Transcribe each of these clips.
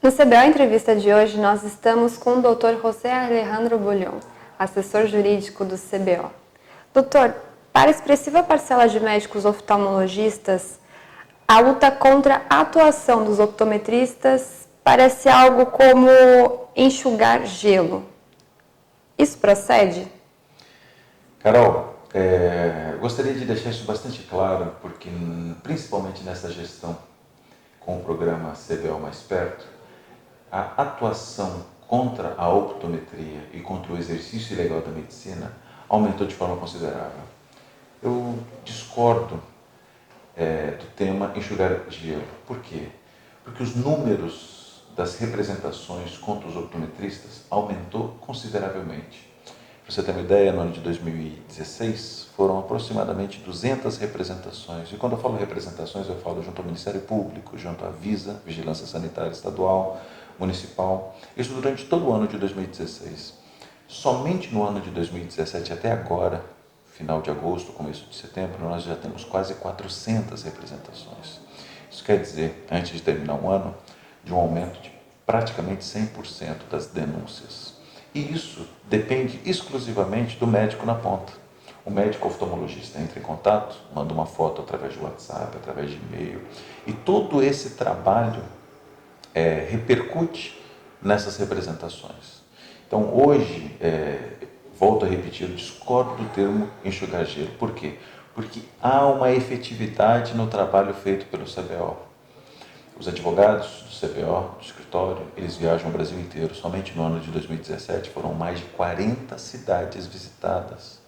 No CBO Entrevista de hoje, nós estamos com o Dr. José Alejandro Bullion, assessor jurídico do CBO. Doutor, para a expressiva parcela de médicos oftalmologistas, a luta contra a atuação dos optometristas parece algo como enxugar gelo. Isso procede? Carol, gostaria de deixar isso bastante claro, porque principalmente nessa gestão com o programa CBO Mais Perto, a atuação contra a optometria e contra o exercício ilegal da medicina aumentou de forma considerável. Eu discordo do tema enxugar gelo. Por quê? Porque os números das representações contra os optometristas aumentou consideravelmente. Para você ter uma ideia, no ano de 2016 foram aproximadamente 200 representações. E quando eu falo representações, eu falo junto ao Ministério Público, junto à Visa, Vigilância Sanitária Estadual, Municipal. Isso durante todo o ano de 2016. Somente no ano de 2017 até agora, final de agosto, começo de setembro, nós já temos quase 400 representações. Isso quer dizer, antes de terminar o ano, de um aumento de praticamente 100% das denúncias. E isso depende exclusivamente do médico na ponta. O médico oftalmologista entra em contato, manda uma foto através de WhatsApp, através de e-mail, e todo esse trabalho repercute nessas representações. Então, hoje, volto a repetir, eu discordo do termo enxugar gelo. Por quê? Porque há uma efetividade no trabalho feito pelo CBO. Os advogados do CBO, do escritório, eles viajam o Brasil inteiro. Somente no ano de 2017 foram mais de 40 cidades visitadas.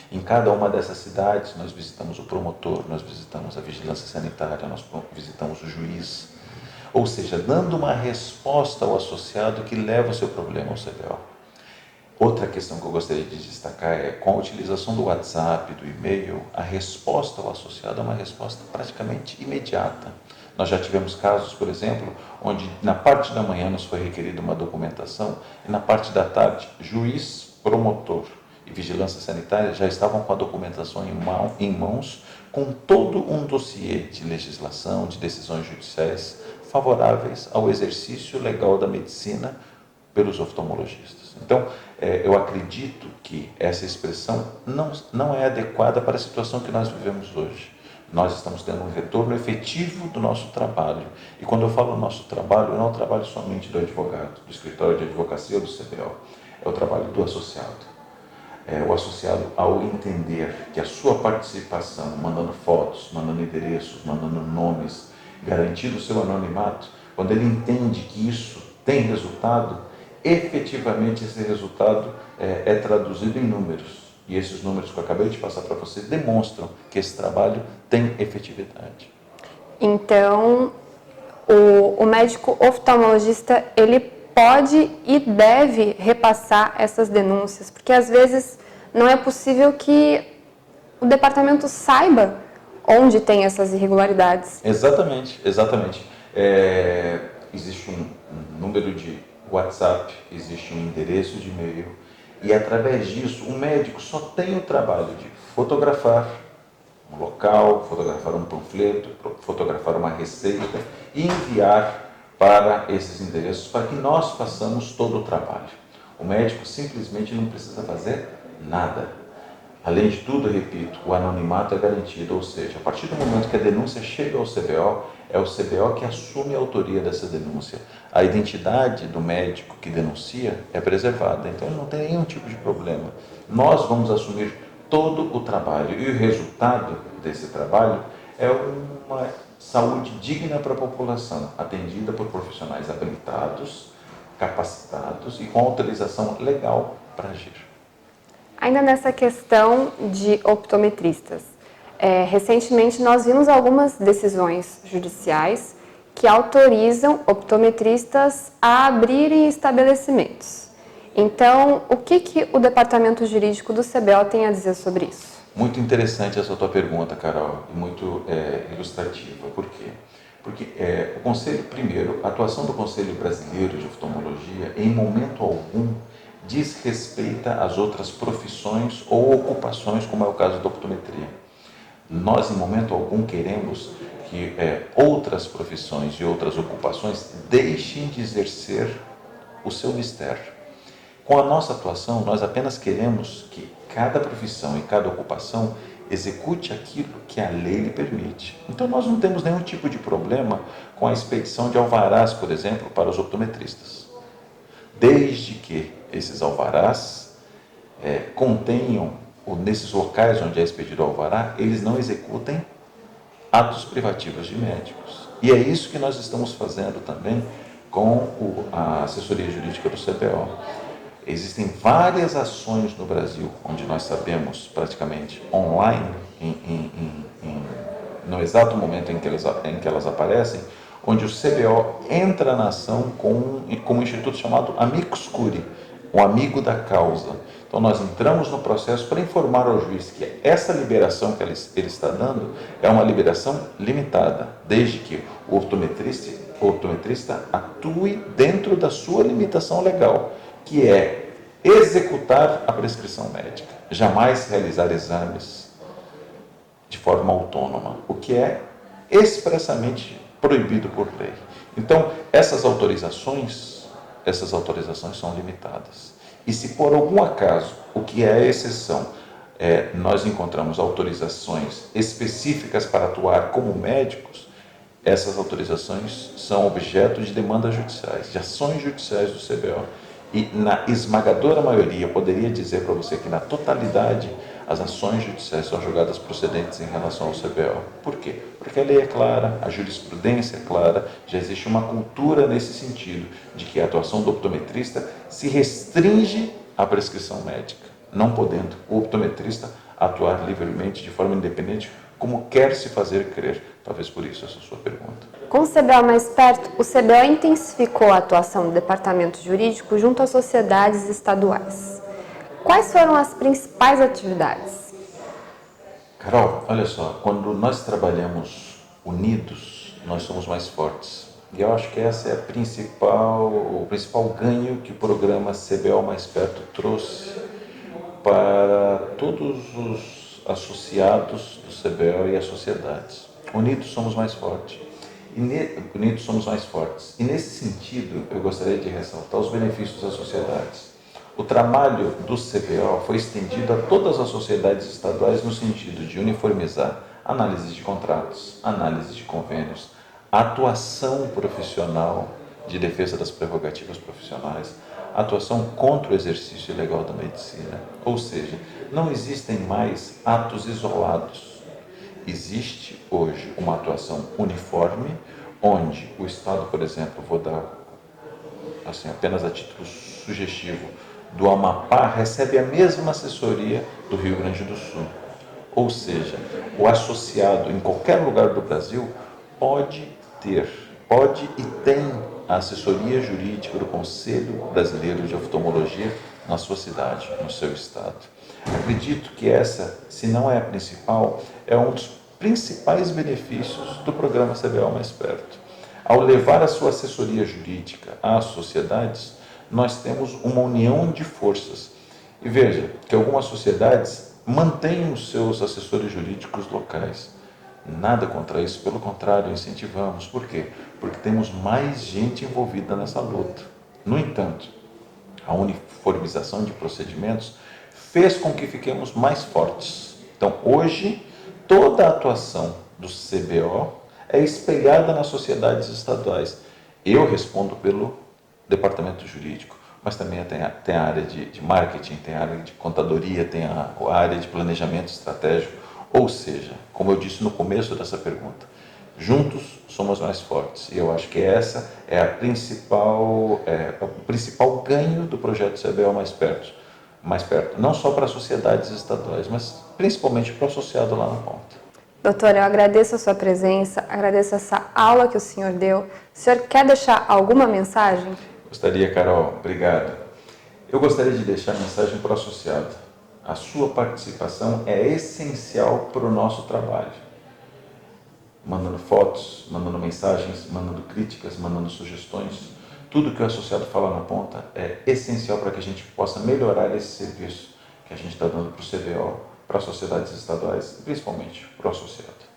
Em cada uma dessas cidades, nós visitamos o promotor, nós visitamos a vigilância sanitária, nós visitamos o juiz. Ou seja, dando uma resposta ao associado que leva o seu problema ao CBO. Outra questão que eu gostaria de destacar é, com a utilização do WhatsApp, do e-mail, a resposta ao associado é uma resposta praticamente imediata. Nós já tivemos casos, por exemplo, onde na parte da manhã nos foi requerida uma documentação e na parte da tarde, juiz, promotor e vigilância sanitária já estavam com a documentação em mãos, com todo um dossiê de legislação, de decisões judiciais favoráveis ao exercício legal da medicina pelos oftalmologistas. Então, eu acredito que essa expressão não é adequada para a situação que nós vivemos hoje. Nós estamos tendo um retorno efetivo do nosso trabalho. E quando eu falo nosso trabalho, não é o trabalho somente do advogado, do escritório de advocacia ou do CBO. É o trabalho do associado. O associado, ao entender que a sua participação, mandando fotos, mandando endereços, mandando nomes, garantindo o seu anonimato, quando ele entende que isso tem resultado, efetivamente esse resultado é traduzido em números. E esses números que eu acabei de passar para você demonstram que esse trabalho tem efetividade. Então, o médico oftalmologista, ele pode e deve repassar essas denúncias, porque às vezes não é possível que o departamento saiba onde tem essas irregularidades. Exatamente. Existe um número de WhatsApp, existe um endereço de e-mail, e através disso o médico só tem o trabalho de fotografar um local, fotografar um panfleto, fotografar uma receita e enviar para esses endereços para que nós façamos todo o trabalho. O médico simplesmente não precisa fazer nada. Além de tudo, eu repito, o anonimato é garantido, ou seja, a partir do momento que a denúncia chega ao CBO, é o CBO que assume a autoria dessa denúncia. A identidade do médico que denuncia é preservada, então ele não tem nenhum tipo de problema. Nós vamos assumir todo o trabalho e o resultado desse trabalho é uma saúde digna para a população, atendida por profissionais habilitados, capacitados e com autorização legal para agir. Ainda nessa questão de optometristas, recentemente nós vimos algumas decisões judiciais que autorizam optometristas a abrirem estabelecimentos. Então, o que o Departamento Jurídico do CBO tem a dizer sobre isso? Muito interessante essa tua pergunta, Carol, e muito ilustrativa. Por quê? Porque o Conselho, primeiro, a atuação do Conselho Brasileiro de Oftalmologia, em momento algum, diz respeita às outras profissões ou ocupações, como é o caso da optometria. Nós, em momento algum, queremos que outras profissões e outras ocupações deixem de exercer o seu mistério. Com a nossa atuação, nós apenas queremos que cada profissão e cada ocupação execute aquilo que a lei lhe permite. Então, nós não temos nenhum tipo de problema com a expedição de alvarás, por exemplo, para os optometristas, desde que esses alvarás contenham, ou nesses locais onde é expedido o alvará, eles não executem atos privativos de médicos. E é isso que nós estamos fazendo também com a assessoria jurídica do CBO. Existem várias ações no Brasil, onde nós sabemos praticamente online, no exato momento em que elas aparecem, onde o CBO entra na ação com um instituto chamado Amicus Curiae, o amigo da causa. Então nós entramos no processo para informar ao juiz que essa liberação que ele está dando é uma liberação limitada, desde que o optometrista atue dentro da sua limitação legal, que é executar a prescrição médica, jamais realizar exames de forma autônoma, o que é expressamente proibido por lei. Então, essas autorizações são limitadas. E se por algum acaso, o que é a exceção, nós encontramos autorizações específicas para atuar como médicos, essas autorizações são objeto de demandas judiciais, de ações judiciais do CBO. E na esmagadora maioria, eu poderia dizer para você que na totalidade, as ações judiciais são julgadas procedentes em relação ao CBO. Por quê? Porque a lei é clara, a jurisprudência é clara, já existe uma cultura nesse sentido, de que a atuação do optometrista se restringe à prescrição médica, não podendo o optometrista atuar livremente, de forma independente, como quer se fazer crer. Talvez por isso essa sua pergunta. Com o CBO mais perto, o CBO intensificou a atuação do departamento jurídico junto às sociedades estaduais. Quais foram as principais atividades? Carol, olha só, quando nós trabalhamos unidos, nós somos mais fortes. E eu acho que essa é o principal ganho que o programa CBO Mais Perto trouxe para todos os associados do CBO e as sociedades. Unidos somos mais fortes. Unidos somos mais fortes. E nesse sentido, eu gostaria de ressaltar os benefícios das sociedades. O trabalho do CBO foi estendido a todas as sociedades estaduais no sentido de uniformizar análise de contratos, análise de convênios, atuação profissional de defesa das prerrogativas profissionais, atuação contra o exercício ilegal da medicina. Ou seja, não existem mais atos isolados. Existe hoje uma atuação uniforme, onde o Estado, por exemplo, vou dar assim, apenas a título sugestivo, do Amapá recebe a mesma assessoria do Rio Grande do Sul. Ou seja, o associado em qualquer lugar do Brasil pode e tem a assessoria jurídica do Conselho Brasileiro de Oftalmologia na sua cidade, no seu estado. Acredito que essa, se não é a principal, é um dos principais benefícios do programa CBO Mais Perto. Ao levar a sua assessoria jurídica às sociedades, nós temos uma união de forças. E veja que algumas sociedades mantêm os seus assessores jurídicos locais. Nada contra isso, pelo contrário, incentivamos. Por quê? Porque temos mais gente envolvida nessa luta. No entanto, a uniformização de procedimentos fez com que fiquemos mais fortes. Então, hoje, toda a atuação do CBO é espelhada nas sociedades estaduais. Eu respondo pelo departamento jurídico, mas também tem a área de marketing, tem a área de contadoria, tem a área de planejamento estratégico. Ou seja, como eu disse no começo dessa pergunta, juntos somos mais fortes. E eu acho que essa é o principal ganho do projeto CBO Mais Perto, não só para as sociedades estaduais, mas principalmente para o associado lá na ponta. Doutor, eu agradeço a sua presença, agradeço essa aula que o senhor deu. O senhor quer deixar alguma mensagem? Gostaria, Carol, obrigado. Eu gostaria de deixar a mensagem para o associado. A sua participação é essencial para o nosso trabalho. Mandando fotos, mandando mensagens, mandando críticas, mandando sugestões. Tudo que o associado fala na ponta é essencial para que a gente possa melhorar esse serviço que a gente está dando para o CBO, para as sociedades estaduais e principalmente para o associado.